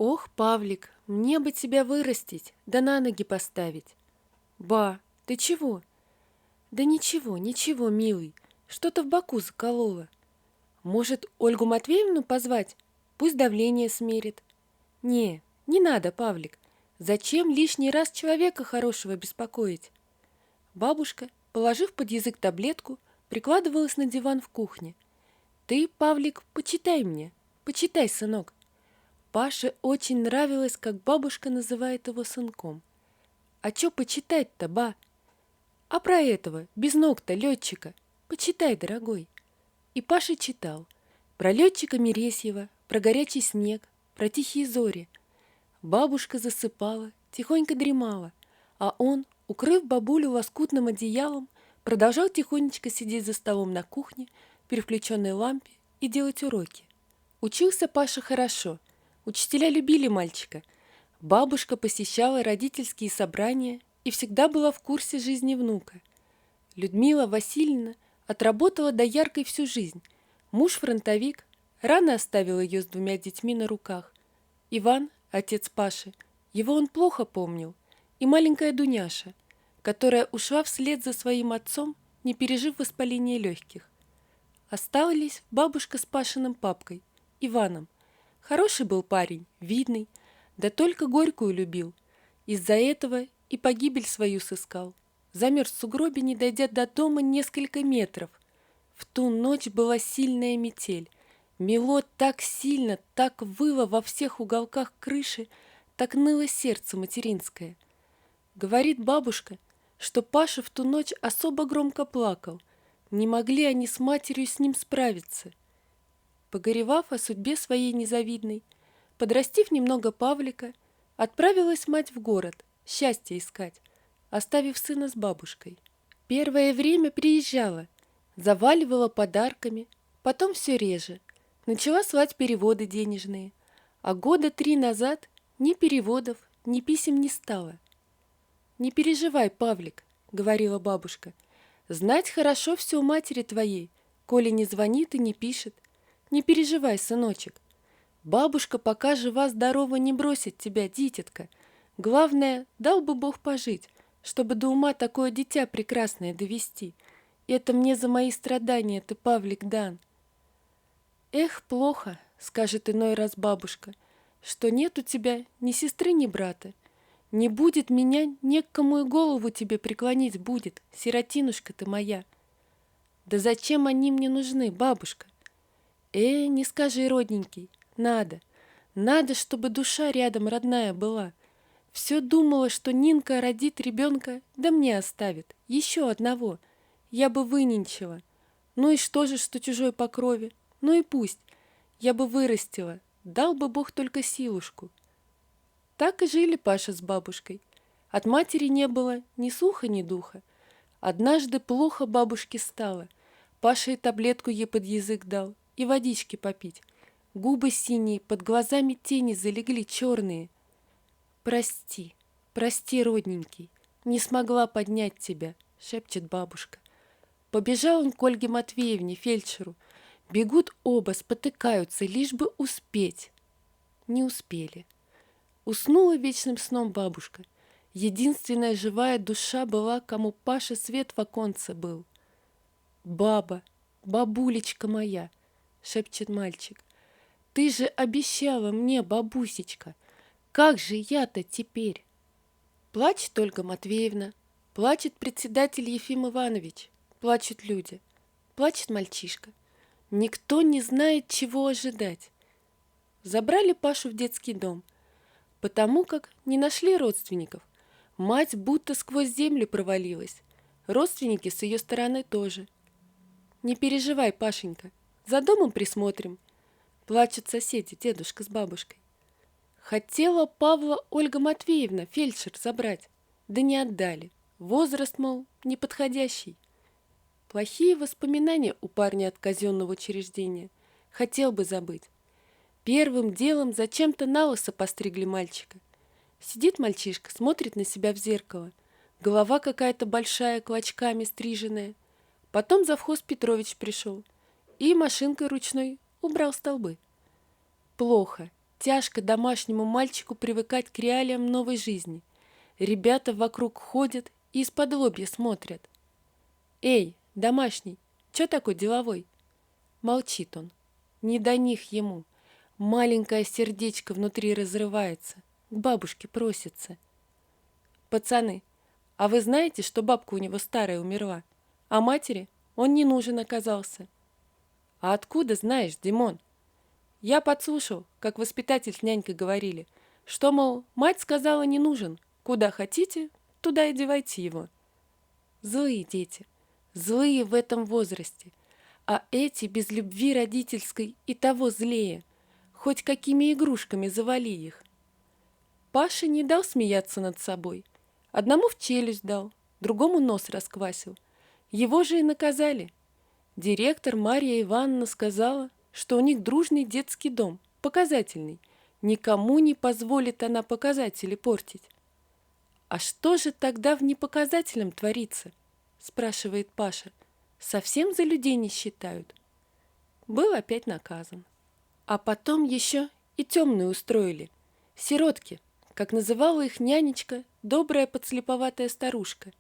Ох, Павлик, мне бы тебя вырастить, да на ноги поставить. Ба, ты чего? Да ничего, ничего, милый, что-то в боку закололо. Может, Ольгу Матвеевну позвать? Пусть давление смерит. Не надо, Павлик. Зачем лишний раз человека хорошего беспокоить? Бабушка, положив под язык таблетку, прикладывалась на диван в кухне. Ты, Павлик, почитай мне. Почитай, сынок. Паше очень нравилось, как бабушка называет его сынком. «А чё почитать-то, ба?» «А про этого, без ног-то, летчика. Почитай, дорогой». И Паша читал. Про летчика Мересьева, про горячий снег, про тихие зори. Бабушка засыпала, тихонько дремала, а он, укрыв бабулю лоскутным одеялом, продолжал тихонечко сидеть за столом на кухне, при включенной лампе, и делать уроки. Учился Паша хорошо. Учителя любили мальчика. Бабушка посещала родительские собрания и всегда была в курсе жизни внука. Людмила Васильевна отработала до яркой всю жизнь. Муж фронтовик, рано оставил ее с двумя детьми на руках. Иван, отец Паши, его он плохо помнил, и маленькая Дуняша, которая ушла вслед за своим отцом, не пережив воспаления легких. Остались бабушка с Пашиным папкой, Иваном. Хороший был парень, видный, да только горькую любил. Из-за этого и погибель свою сыскал. Замерз в сугробе, не дойдя до дома несколько метров. В ту ночь была сильная метель. Мело так сильно, так выло во всех уголках крыши, так ныло сердце материнское. Говорит бабушка, что Паша в ту ночь особо громко плакал. Не могли они с матерью с ним справиться. Погоревав о судьбе своей незавидной, подрастив немного Павлика, отправилась мать в город счастье искать, оставив сына с бабушкой. Первое время приезжала, заваливала подарками, потом все реже. Начала слать переводы денежные, а года 3 назад ни переводов, ни писем не стало. «Не переживай, Павлик», — говорила бабушка, — «знать хорошо все у матери твоей, коли не звонит и не пишет. Не переживай, сыночек. Бабушка, пока жива-здорова, не бросит тебя, дитятка. Главное, дал бы Бог пожить, чтобы до ума такое дитя прекрасное довести. Это мне за мои страдания ты, Павлик, дан». «Эх, плохо», — скажет иной раз бабушка, — «что нет у тебя ни сестры, ни брата. Не будет меня, не к кому и голову тебе преклонить будет, сиротинушка ты моя». «Да зачем они мне нужны, бабушка?» Не скажи, родненький, надо. Надо, чтобы душа рядом родная была. Все думала, что Нинка родит ребенка, да мне оставит, еще одного. Я бы выненчила. Ну и что же, что чужой по крови? Ну и пусть. Я бы вырастила, дал бы Бог только силушку. Так и жили Паша с бабушкой. От матери не было ни слуха, ни духа. Однажды плохо бабушке стало. Паша и таблетку ей под язык дал, и водички попить. Губы синие, под глазами тени залегли черные. «Прости, прости, родненький, не смогла поднять тебя», — шепчет бабушка. Побежал он к Ольге Матвеевне, фельдшеру. Бегут оба, спотыкаются, лишь бы успеть. Не успели. Уснула вечным сном бабушка. Единственная живая душа была, кому Паша свет в оконце был. «Баба, бабулечка моя», — шепчет мальчик, — «ты же обещала мне, бабусечка, как же я-то теперь?» Плачет Ольга Матвеевна, плачет председатель Ефим Иванович, плачут люди, плачет мальчишка. Никто не знает, чего ожидать. Забрали Пашу в детский дом, потому как не нашли родственников. Мать будто сквозь землю провалилась. Родственники с ее стороны тоже. «Не переживай, Пашенька, за домом присмотрим», — плачут соседи, дедушка с бабушкой. Хотела Павла Ольга Матвеевна, фельдшер, забрать, да не отдали. Возраст, мол, неподходящий. Плохие воспоминания у парня от казенного учреждения. Хотел бы забыть. Первым делом зачем-то на лысо постригли мальчика. Сидит мальчишка, смотрит на себя в зеркало. Голова какая-то большая, клочками стриженная. Потом завхоз Петрович пришел и машинкой ручной убрал столбы. Плохо, тяжко домашнему мальчику привыкать к реалиям новой жизни. Ребята вокруг ходят и исподлобья смотрят. «Эй, домашний, чё такой деловой?» Молчит он. Не до них ему. Маленькое сердечко внутри разрывается. К бабушке просится. «Пацаны, а вы знаете, что бабка у него старая умерла, а матери он не нужен оказался?» «А откуда знаешь, Димон?» «Я подслушал, как воспитатель с нянькой говорили, что, мол, мать сказала не нужен, куда хотите, туда и девайте его». Злые дети, злые в этом возрасте, а эти без любви родительской и того злее, хоть какими игрушками завали их. Паша не дал смеяться над собой. Одному в челюсть дал, другому нос расквасил. Его же и наказали. Директор Марья Ивановна сказала, что у них дружный детский дом, показательный. Никому не позволит она показатели портить. «А что же тогда в непоказательном творится?» – спрашивает Паша. «Совсем за людей не считают?» Был опять наказан. А потом еще и темную устроили. Сиротки, как называла их нянечка, добрая подслеповатая старушка.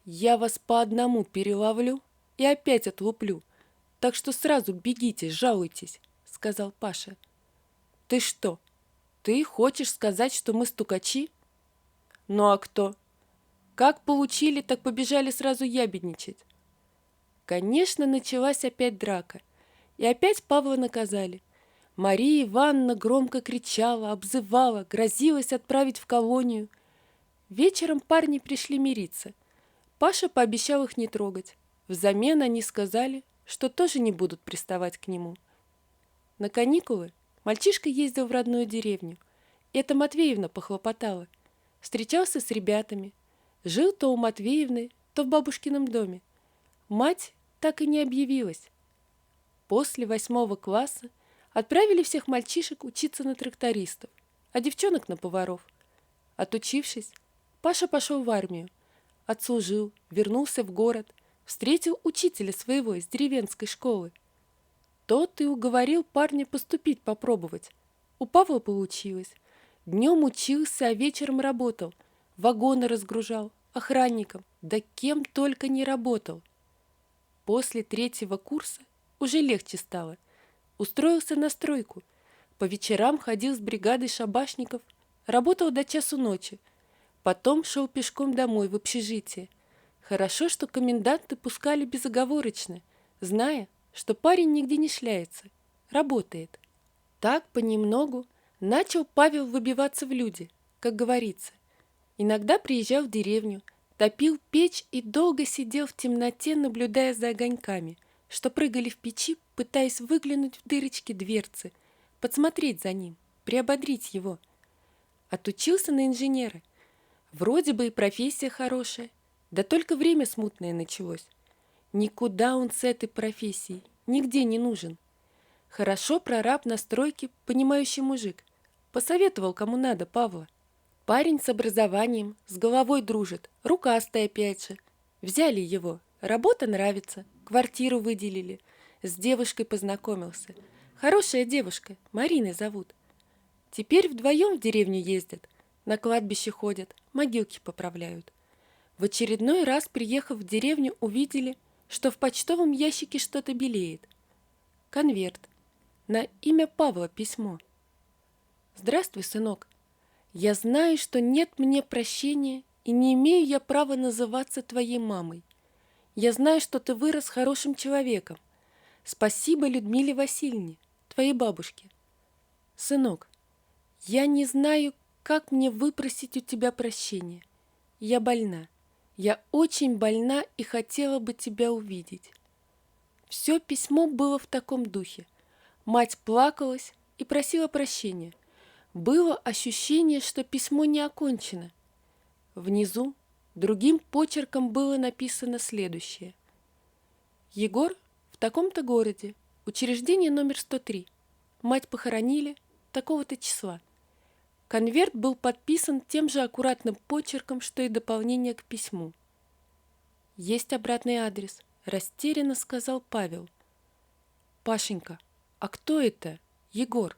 «Я вас по одному переловлю и опять отлуплю, так что сразу бегите, жалуйтесь», — сказал Паша. «Ты что, ты хочешь сказать, что мы стукачи?» «Ну а кто? Как получили, так побежали сразу ябедничать». Конечно, началась опять драка, и опять Павла наказали. Мария Ивановна громко кричала, обзывала, грозилась отправить в колонию. Вечером парни пришли мириться. Паша пообещал их не трогать. Взамен они сказали, что тоже не будут приставать к нему. На каникулы мальчишка ездил в родную деревню. Это Матвеевна похлопотала. Встречался с ребятами. Жил то у Матвеевны, то в бабушкином доме. Мать так и не объявилась. После 8 класса отправили всех мальчишек учиться на трактористов, а девчонок на поваров. Отучившись, Паша пошел в армию. Отслужил, вернулся в город, встретил учителя своего из деревенской школы. Тот и уговорил парня поступить попробовать. У Павла получилось. Днем учился, а вечером работал. Вагоны разгружал, охранником, да кем только не работал. После 3-го курса уже легче стало. Устроился на стройку. По вечерам ходил с бригадой шабашников, работал до часу ночи. Потом шел пешком домой в общежитие. Хорошо, что коменданты пускали безоговорочно, зная, что парень нигде не шляется, работает. Так понемногу начал Павел выбиваться в люди, как говорится. Иногда приезжал в деревню, топил печь и долго сидел в темноте, наблюдая за огоньками, что прыгали в печи, пытаясь выглянуть в дырочки дверцы, подсмотреть за ним, приободрить его. Отучился на инженера. Вроде бы и профессия хорошая, да только время смутное началось. Никуда он с этой профессией, нигде не нужен. Хорошо прораб на стройке, понимающий мужик. Посоветовал, кому надо, Павла. Парень с образованием, с головой дружит, рукастый опять же. Взяли его, работа нравится, квартиру выделили. С девушкой познакомился. Хорошая девушка, Мариной зовут. Теперь вдвоем в деревню ездят, на кладбище ходят, могилки поправляют. В очередной раз, приехав в деревню, увидели, что в почтовом ящике что-то белеет. Конверт. На имя Павла письмо. «Здравствуй, сынок. Я знаю, что нет мне прощения, и не имею я права называться твоей мамой. Я знаю, что ты вырос хорошим человеком. Спасибо Людмиле Васильевне, твоей бабушке. Сынок, я не знаю, как мне выпросить у тебя прощения. Я больна. Я очень больна и хотела бы тебя увидеть». Все письмо было в таком духе. Мать плакалась и просила прощения. Было ощущение, что письмо не окончено. Внизу другим почерком было написано следующее. «Егор в таком-то городе, учреждение номер 103. Мать похоронили такого-то числа». Конверт был подписан тем же аккуратным почерком, что и дополнение к письму. «Есть обратный адрес», — растерянно сказал Павел. «Пашенька, а кто это, Егор?»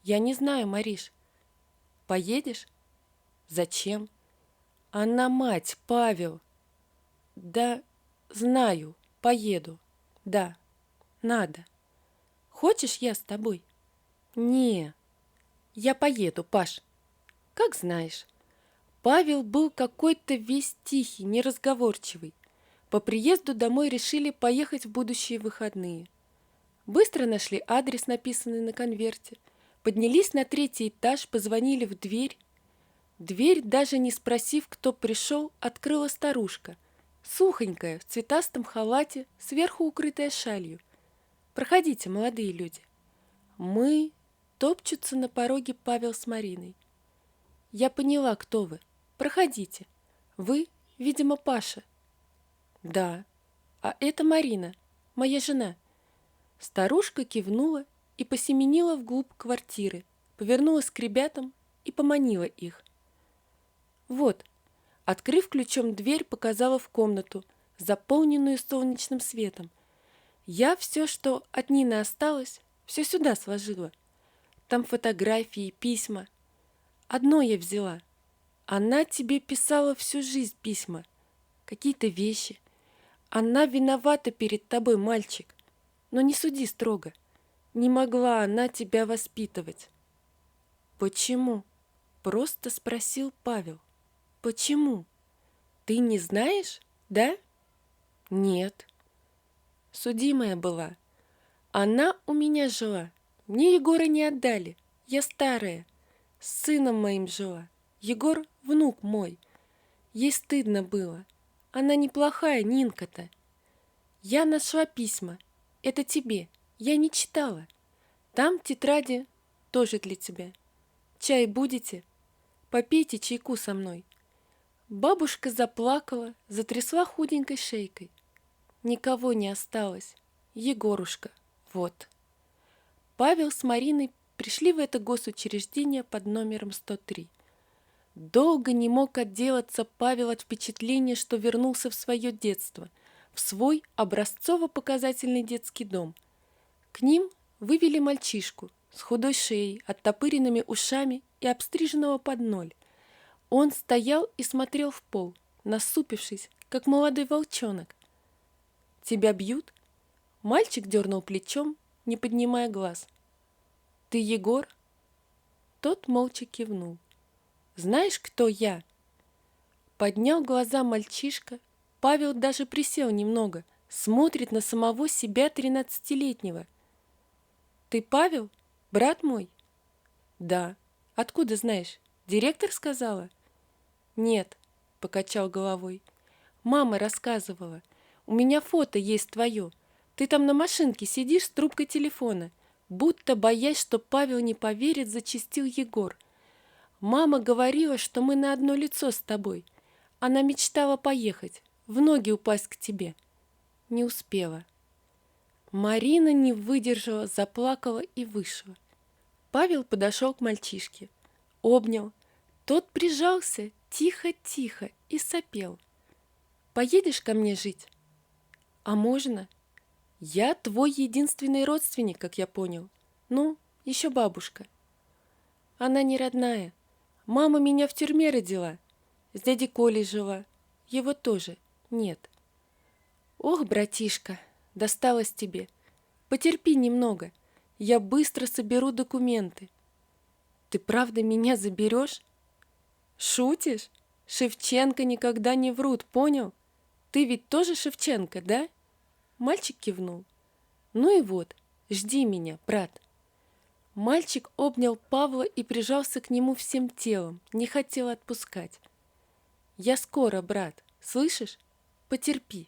Я не знаю, Мариш. Поедешь? Зачем? Она мать, Павел. Да, знаю, поеду. Да, надо. Хочешь, я с тобой? Не, я поеду, Паш. Как знаешь. Павел был какой-то весь тихий, неразговорчивый. По приезду домой решили поехать в будущие выходные. Быстро нашли адрес, написанный на конверте. Поднялись на 3-й этаж, позвонили в дверь. Дверь, даже не спросив, кто пришел, открыла старушка. Сухонькая, в цветастом халате, сверху укрытая шалью. «Проходите, молодые люди». «Мы...» — топчутся на пороге Павел с Мариной. «Я поняла, кто вы. Проходите. Вы, видимо, Паша». «Да. А это Марина, моя жена». Старушка кивнула и посеменила вглубь квартиры, повернулась к ребятам и поманила их. «Вот», открыв ключом дверь, показала в комнату, заполненную солнечным светом. «Я все, что от Нины осталось, все сюда сложила. Там фотографии, письма. Одно я взяла. Она тебе писала всю жизнь письма, какие-то вещи. Она виновата перед тобой, мальчик. Но не суди строго. Не могла она тебя воспитывать». «Почему?» — просто спросил Павел. «Почему? Ты не знаешь, да?» «Нет». «Судимая была. Она у меня жила. Мне Егора не отдали. Я старая. С сыном моим жила. Егор — внук мой. Ей стыдно было. Она неплохая, Нинка-то. Я нашла письма. Это тебе. Я не читала. Там тетради тоже для тебя. Чай будете? Попейте чайку со мной». Бабушка заплакала, затрясла худенькой шейкой. Никого не осталось. Егорушка. Вот. Павел с Мариной пришли в это госучреждение под номером 103. Долго не мог отделаться Павел от впечатления, что вернулся в свое детство, в свой образцово-показательный детский дом. К ним вывели мальчишку с худой шеей, оттопыренными ушами и обстриженного под ноль. Он стоял и смотрел в пол, насупившись, как молодой волчонок. «Тебя бьют?» Мальчик дернул плечом, не поднимая глаз. «Ты Егор?» Тот молча кивнул. «Знаешь, кто я?» Поднял глаза мальчишка. Павел даже присел немного, смотрит на самого себя 13-летнего. «Ты Павел? Брат мой?» «Да. Откуда знаешь? Директор сказала?» «Нет», — покачал головой. «Мама рассказывала. У меня фото есть твое. Ты там на машинке сидишь с трубкой телефона». Будто боясь, что Павел не поверит, зачастил Егор. «Мама говорила, что мы на одно лицо с тобой. Она мечтала поехать, в ноги упасть к тебе. Не успела». Марина не выдержала, заплакала и вышла. Павел подошел к мальчишке, обнял. Тот прижался тихо-тихо и сопел. «Поедешь ко мне жить?» «А можно?» «Я твой единственный родственник, как я понял. Ну, еще бабушка». «Она не родная. Мама меня в тюрьме родила. С дядей Колей жила. Его тоже нет». «Ох, братишка, досталось тебе. Потерпи немного. Я быстро соберу документы». «Ты правда меня заберешь?» «Шутишь? Шевченко никогда не врут, понял? Ты ведь тоже Шевченко, да?» Мальчик кивнул. «Ну и вот, жди меня, брат». Мальчик обнял Павла и прижался к нему всем телом, не хотел отпускать. «Я скоро, брат, слышишь? Потерпи».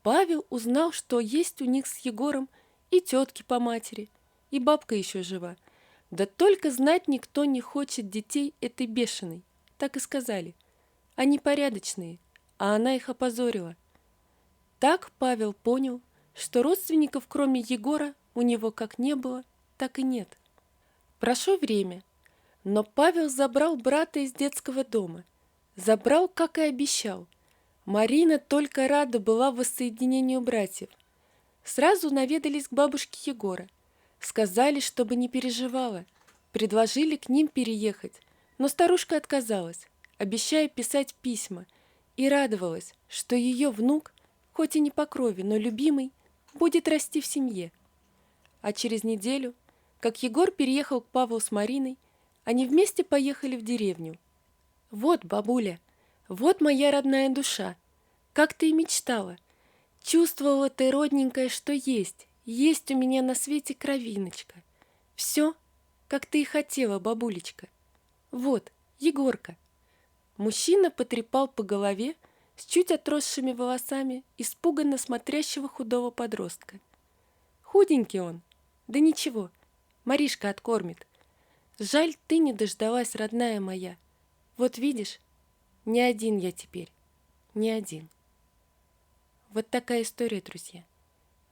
Павел узнал, что есть у них с Егором и тетки по матери, и бабка еще жива. Да только знать никто не хочет детей этой бешеной, так и сказали. Они порядочные, а она их опозорила. Так Павел понял, что родственников, кроме Егора, у него как не было, так и нет. Прошло время, но Павел забрал брата из детского дома. Забрал, как и обещал. Марина только рада была воссоединению братьев. Сразу наведались к бабушке Егора. Сказали, чтобы не переживала. Предложили к ним переехать, но старушка отказалась, обещая писать письма, и радовалась, что ее внук, хоть и не по крови, но любимый, будет расти в семье. А через неделю, как Егор переехал к Павлу с Мариной, они вместе поехали в деревню. «Вот, бабуля, вот моя родная душа, как ты и мечтала. Чувствовала ты, родненькая, что есть у меня на свете кровиночка. Все, как ты и хотела, бабулечка. Вот, Егорка». Мужчина потрепал по голове с чуть отросшими волосами испуганно смотрящего худого подростка. Худенький он, да ничего, Маришка откормит. Жаль, ты не дождалась, родная моя. Вот видишь, не один я теперь, не один. Вот такая история, друзья.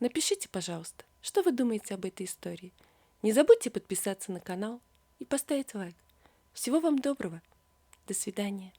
Напишите, пожалуйста, что вы думаете об этой истории. Не забудьте подписаться на канал и поставить лайк. Всего вам доброго. До свидания.